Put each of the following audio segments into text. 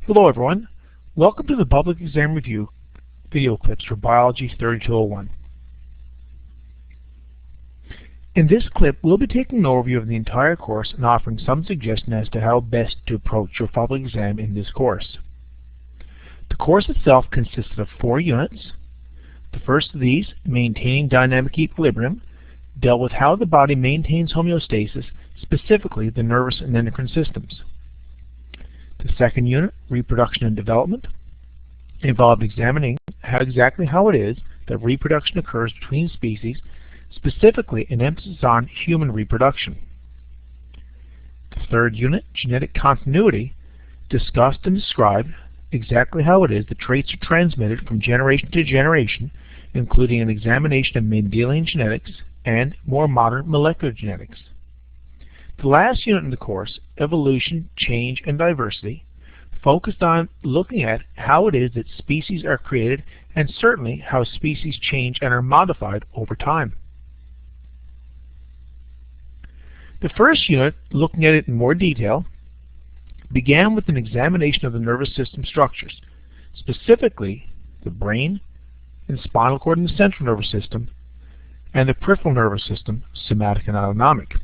Hello everyone. Welcome to the Public Exam Review video clips for Biology 3201. In this clip, we'll be taking an overview of the entire course and offering some suggestion as to how best to approach your public exam in this course. The course itself consisted of 4 units. The first of these, Maintaining Dynamic Equilibrium, dealt with how the body maintains homeostasis, specifically the nervous and endocrine systems. The second unit, Reproduction and Development, involved examining exactly how it is that reproduction occurs between species, specifically an emphasis on human reproduction. The third unit, Genetic Continuity, discussed and described exactly how it is that traits are transmitted from generation to generation, including an examination of Mendelian genetics and more modern molecular genetics. The last unit in the course, Evolution, Change, and Diversity, focused on looking at how it is that species are created and certainly how species change and are modified over time. The first unit, looking at it in more detail, began with an examination of the nervous system structures, specifically the brain and spinal cord in the central nervous system, and the peripheral nervous system, somatic and autonomic.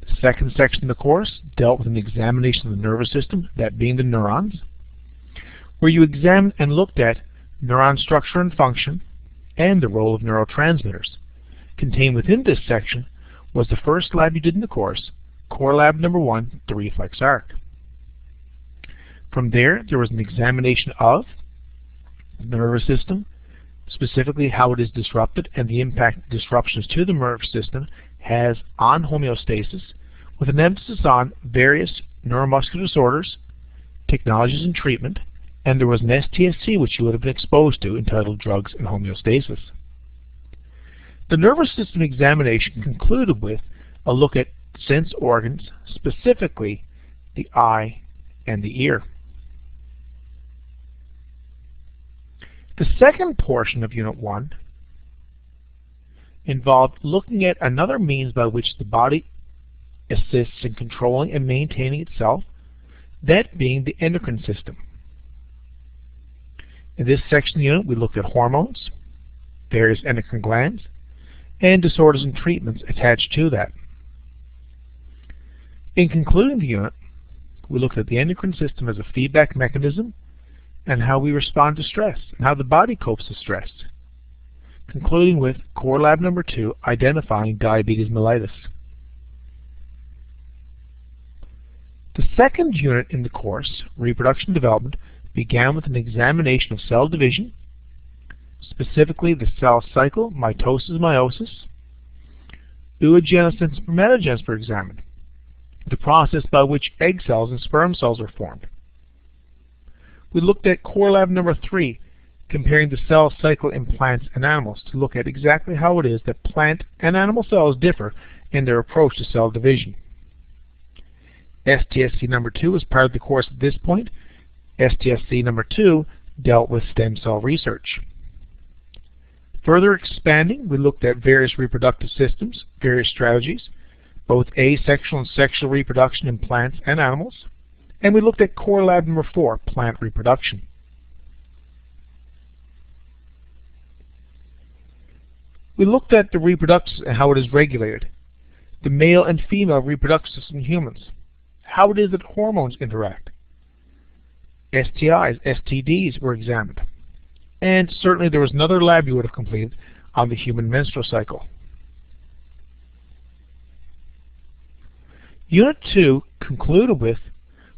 The second section of the course dealt with an examination of the nervous system, that being the neurons, where you examined and looked at neuron structure and function and the role of neurotransmitters. Contained within this section was the first lab you did in the course, Core Lab number 1, the reflex arc. From there was an examination of the nervous system, specifically how it is disrupted and the impact disruptions to the nervous system has on homeostasis, with an emphasis on various neuromuscular disorders, technologies and treatment, and there was an STSC which you would have been exposed to entitled Drugs and Homeostasis. The nervous system examination concluded with a look at sense organs, specifically the eye and the ear. The second portion of Unit 1 involved looking at another means by which the body assists in controlling and maintaining itself, that being the endocrine system. In this section of the unit, we looked at hormones, various endocrine glands, and disorders and treatments attached to that. In concluding the unit, we looked at the endocrine system as a feedback mechanism and how we respond to stress and how the body copes with stress. Concluding with Core Lab number 2, Identifying Diabetes Mellitus. The second unit in the course, Reproduction and Development, began with an examination of cell division, specifically the cell cycle, mitosis, meiosis. Oogenesis and spermatogenesis were examined, the process by which egg cells and sperm cells are formed. We looked at Core Lab number 3, comparing the cell cycle in plants and animals, to look at exactly how it is that plant and animal cells differ in their approach to cell division. STSC number 2 was part of the course at this point. STSC number 2 dealt with stem cell research. Further expanding, we looked at various reproductive systems, various strategies, both asexual and sexual reproduction in plants and animals, and we looked at Core Lab number 4, Plant Reproduction. We looked at the reproduction and how it is regulated, the male and female reproductive system in humans, how it is that hormones interact. STIs, STDs were examined. And certainly there was another lab you would have completed on the human menstrual cycle. Unit 2 concluded with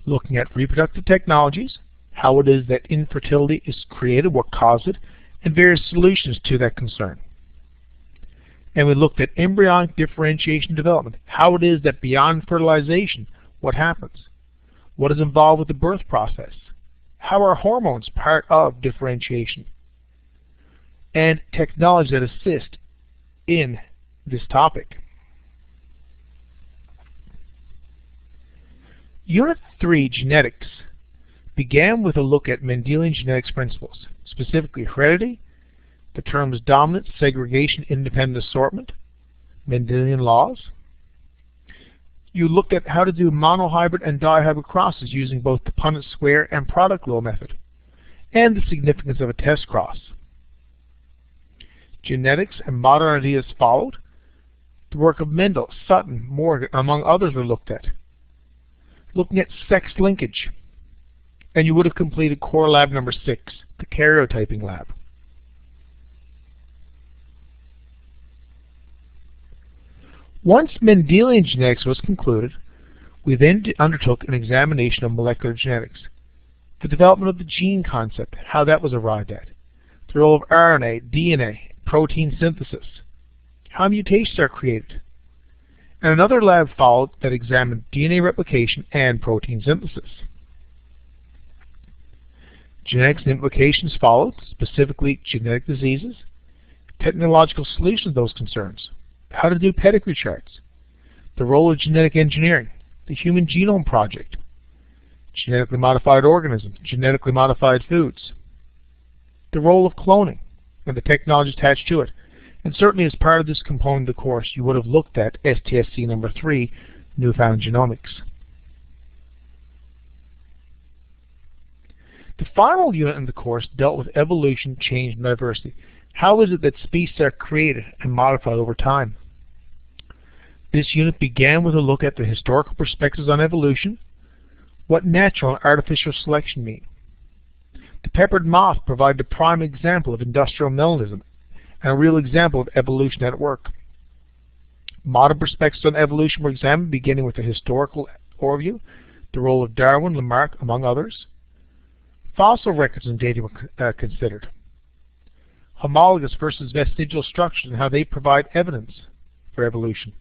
looking at reproductive technologies, how it is that infertility is created, what caused it, and various solutions to that concern. And we looked at embryonic differentiation development, how it is that beyond fertilization, what happens? What is involved with the birth process? How are hormones part of differentiation? And technologies that assist in this topic. Unit 3, Genetics, began with a look at Mendelian genetics principles, specifically heredity, the terms dominant, segregation, independent assortment, Mendelian laws, You looked at how to do monohybrid and dihybrid crosses using both the Punnett square and product law method, and the significance of a test cross. Genetics and modern ideas followed. The work of Mendel, Sutton, Morgan, among others were looked at. Looking at sex linkage, and you would have completed core lab number 6, the karyotyping lab. Once Mendelian genetics was concluded, we then undertook an examination of molecular genetics, the development of the gene concept, how that was arrived at, the role of RNA, DNA, protein synthesis, how mutations are created, and another lab followed that examined DNA replication and protein synthesis. Genetics and implications followed, specifically genetic diseases, technological solutions to those concerns, how to do pedigree charts, the role of genetic engineering, the Human Genome Project, genetically modified organisms, genetically modified foods, the role of cloning, and the technologies attached to it. And certainly as part of this component of the course, you would have looked at STSC number 3, Newfound Genomics. The final unit in the course dealt with evolution, change, and diversity. How is it that species are created and modified over time? This unit began with a look at the historical perspectives on evolution, what natural and artificial selection mean. The peppered moth provided a prime example of industrial melanism and a real example of evolution at work. Modern perspectives on evolution were examined, beginning with a historical overview, the role of Darwin, Lamarck, among others. Fossil records and data were considered. Homologous versus vestigial structures and how they provide evidence for evolution.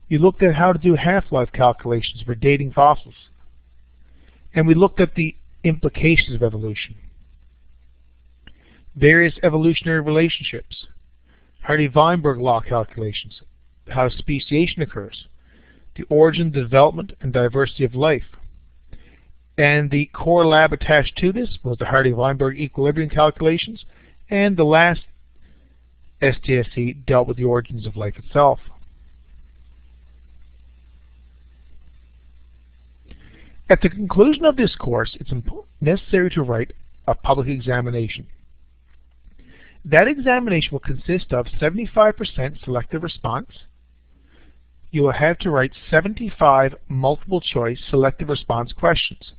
You looked at how to do half-life calculations for dating fossils. And we looked at the implications of evolution. Various evolutionary relationships. Hardy-Weinberg law calculations, how speciation occurs, the origin, development, and diversity of life. And the core lab attached to this was the Hardy-Weinberg equilibrium calculations, and the last STSC dealt with the origins of life itself. At the conclusion of this course, it's necessary to write a public examination. That examination will consist of 75% selective response. You will have to write 75 multiple choice selective response questions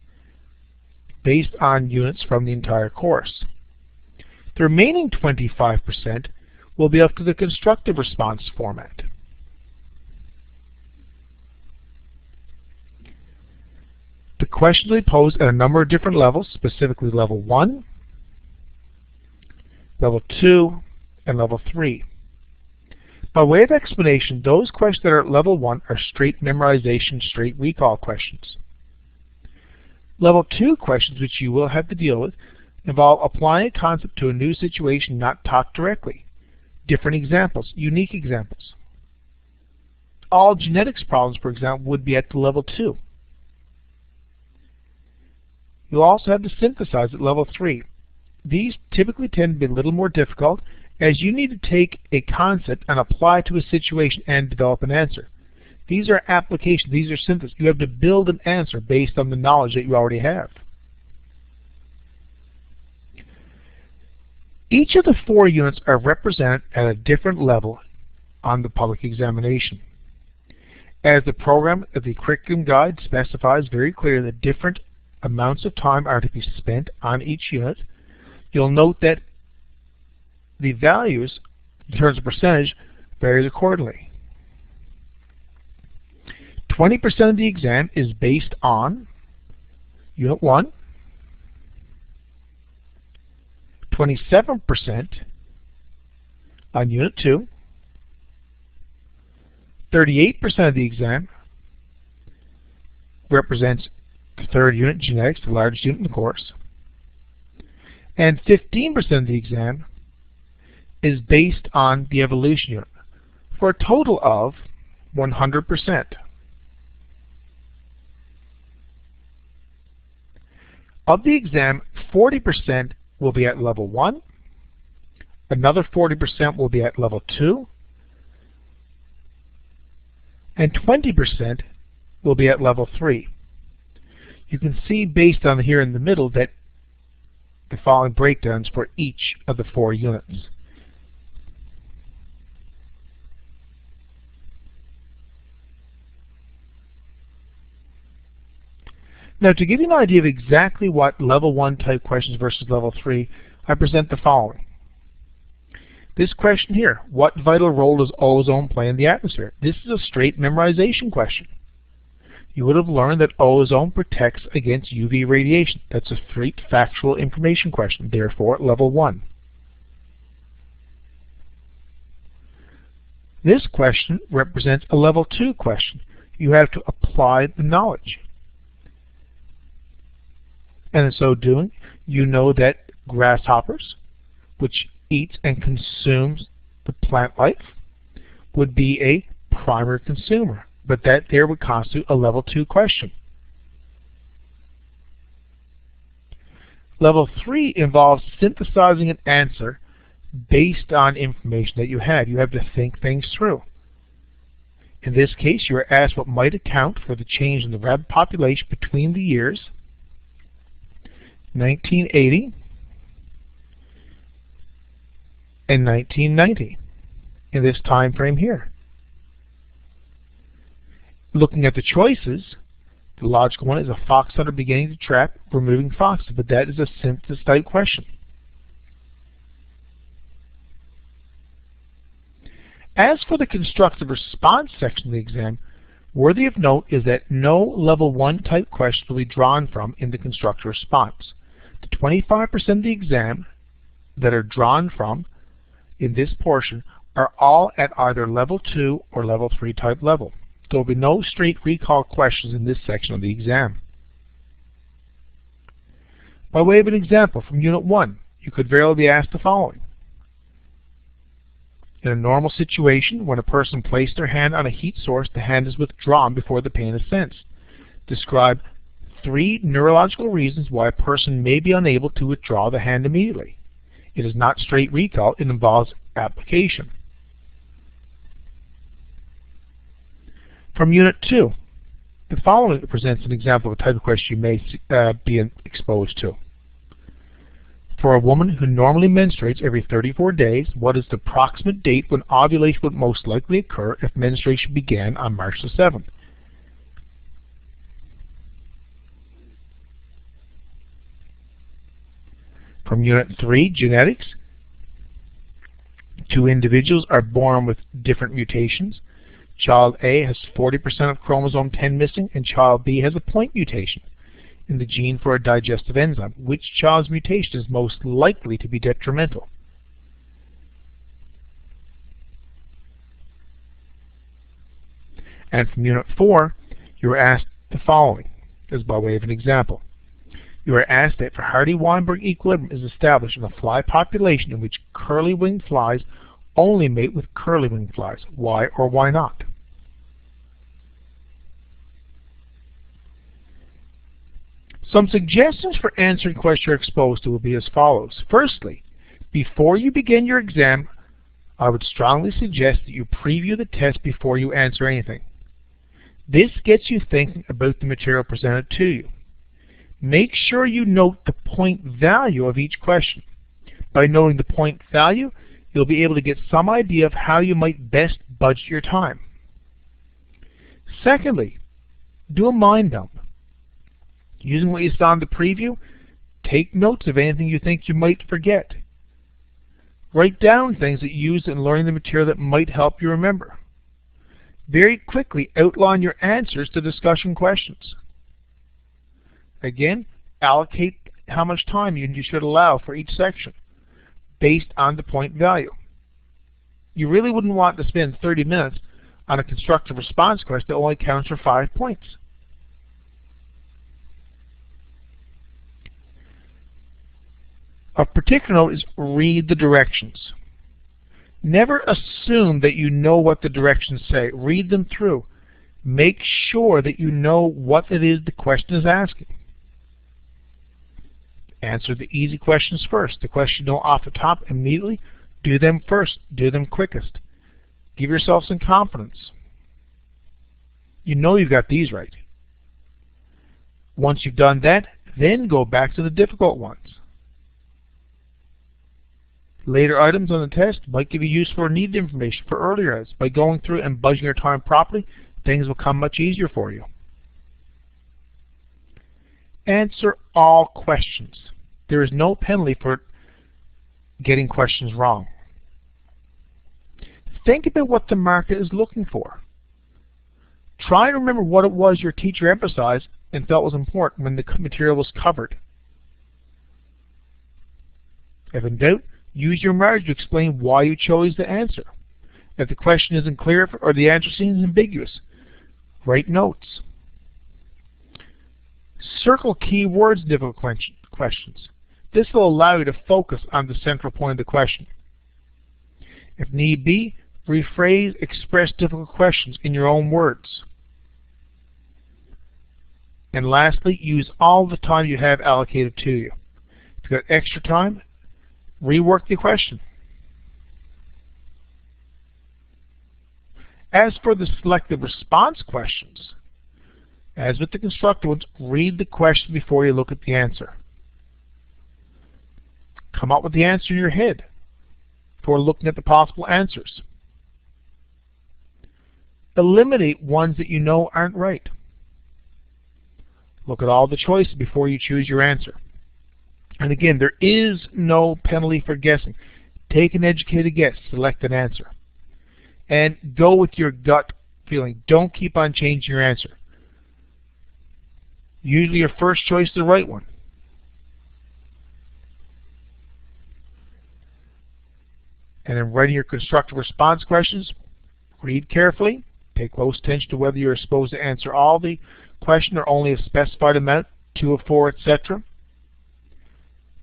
based on units from the entire course. The remaining 25% will be up to the constructive response format. The questions will be posed at a number of different levels, specifically level 1, level 2, and level 3. By way of explanation, those questions that are at level 1 are straight memorization, straight recall questions. Level 2 questions, which you will have to deal with, involve applying a concept to a new situation not taught directly. Different examples, unique examples. All genetics problems, for example, would be at the level 2. You'll also have to synthesize at level 3. These typically tend to be a little more difficult, as you need to take a concept and apply it to a situation and develop an answer. These are applications, these are synthesis. You have to build an answer based on the knowledge that you already have. Each of the 4 units are represented at a different level on the public examination. As the program of the curriculum guide specifies very clearly that different amounts of time are to be spent on each unit, you'll note that the values in terms of percentage varies accordingly. 20% of the exam is based on Unit 1, 27% on Unit 2, 38% of the exam represents the 3rd unit, genetics, the largest unit in the course, and 15% of the exam is based on the evolution unit, for a total of 100%. Of the exam, 40% will be at level 1, another 40% will be at level 2, and 20% will be at level 3. You can see based on here in the middle that the following breakdowns for each of the 4 units. Now, to give you an idea of exactly what level 1 type questions versus level 3, I present the following. This question here, what vital role does ozone play in the atmosphere? This is a straight memorization question. You would have learned that ozone protects against UV radiation. That's a straight factual information question, therefore level 1. This question represents a level 2 question. You have to apply the knowledge. And in so doing, you know that grasshoppers, which eats and consumes the plant life, would be a primary consumer, but that there would constitute a level 2 question. Level 3 involves synthesizing an answer based on information that you have. You have to think things through. In this case, you are asked what might account for the change in the rabbit population between the years 1980 and 1990 in this time frame here. Looking at the choices, the logical one is a fox hunter beginning to trap, removing foxes, but that is a synthesis type question. As for the constructive response section of the exam, worthy of note is that no level 1 type question will be drawn from in the constructive response. The 25% of the exam that are drawn from in this portion are all at either level 2 or level 3 type level. There will be no straight recall questions in this section of the exam. By way of an example from Unit 1, you could very well be asked the following. In a normal situation, when a person placed their hand on a heat source, the hand is withdrawn before the pain is sensed. Describe 3 neurological reasons why a person may be unable to withdraw the hand immediately. It is not straight recall, it involves application. From Unit 2, the following presents an example of a type of question you may be exposed to. For a woman who normally menstruates every 34 days, what is the approximate date when ovulation would most likely occur if menstruation began on March the 7th? From Unit 3, Genetics, 2 individuals are born with different mutations. Child A has 40% of chromosome 10 missing, and child B has a point mutation in the gene for a digestive enzyme. Which child's mutation is most likely to be detrimental? And from Unit 4, you are asked the following, as by way of an example. You are asked that for Hardy-Weinberg equilibrium is established in a fly population in which curly-winged flies only mate with curly-winged flies. Why or why not? Some suggestions for answering questions you're exposed to will be as follows. Firstly, before you begin your exam, I would strongly suggest that you preview the test before you answer anything. This gets you thinking about the material presented to you. Make sure you note the point value of each question. By noting the point value, you'll be able to get some idea of how you might best budget your time. Secondly, do a mind dump. Using what you saw in the preview, take notes of anything you think you might forget. Write down things that you used in learning the material that might help you remember. Very quickly outline your answers to discussion questions. Again, allocate how much time you should allow for each section based on the point value. You really wouldn't want to spend 30 minutes on a constructive response question that only counts for 5 points. Of particular note is read the directions. Never assume that you know what the directions say. Read them through. Make sure that you know what it is the question is asking. Answer the easy questions first. The question you know off the top immediately, do them first. Do them quickest. Give yourself some confidence. you know you've got these right. Once you've done that, then go back to the difficult ones. Later items on the test might give you useful or needed information for earlier items. By going through and budgeting your time properly, things will come much easier for you. Answer all questions. There is no penalty for getting questions wrong. Think about what the marker is looking for. Try to remember what it was your teacher emphasized and felt was important when the material was covered. If in doubt, use your margin to explain why you chose the answer. If the question isn't clear or the answer seems ambiguous, write notes. Circle key words in difficult questions. This will allow you to focus on the central point of the question. If need be, rephrase, express difficult questions in your own words. And lastly, use all the time you have allocated to you. If you've got extra time, rework the question. As for the selective response questions, as with the constructed ones, read the question before you look at the answer. Come up with the answer in your head before looking at the possible answers. Eliminate ones that you know aren't right. Look at all the choices before you choose your answer. And again, there is no penalty for guessing. Take an educated guess, select an answer. And go with your gut feeling. Don't keep on changing your answer. Usually your first choice is the right one. And in writing your constructive response questions, read carefully. Pay close attention to whether you're supposed to answer all the question or only a specified amount, 2 of 4, etc.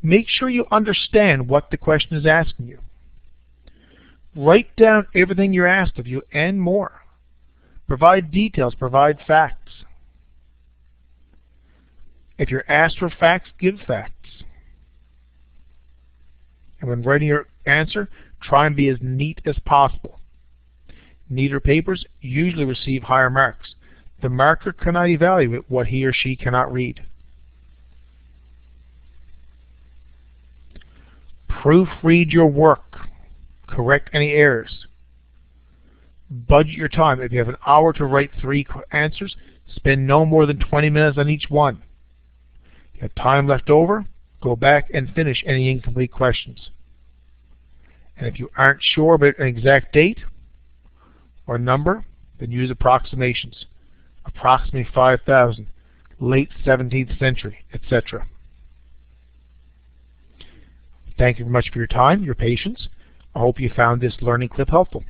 Make sure you understand what the question is asking you. Write down everything you're asked of you and more. Provide details, provide facts. If you're asked for facts, give facts. And when writing your answer, try and be as neat as possible. Neater papers usually receive higher marks. The marker cannot evaluate what he or she cannot read. Proofread your work. Correct any errors. Budget your time. If you have an hour to write 3 answers, spend no more than 20 minutes on each one. If you have time left over, go back and finish any incomplete questions. And if you aren't sure about an exact date or number, then use approximations. Approximately 5,000, late 17th century, etc. Thank you very much for your time, your patience. I hope you found this learning clip helpful.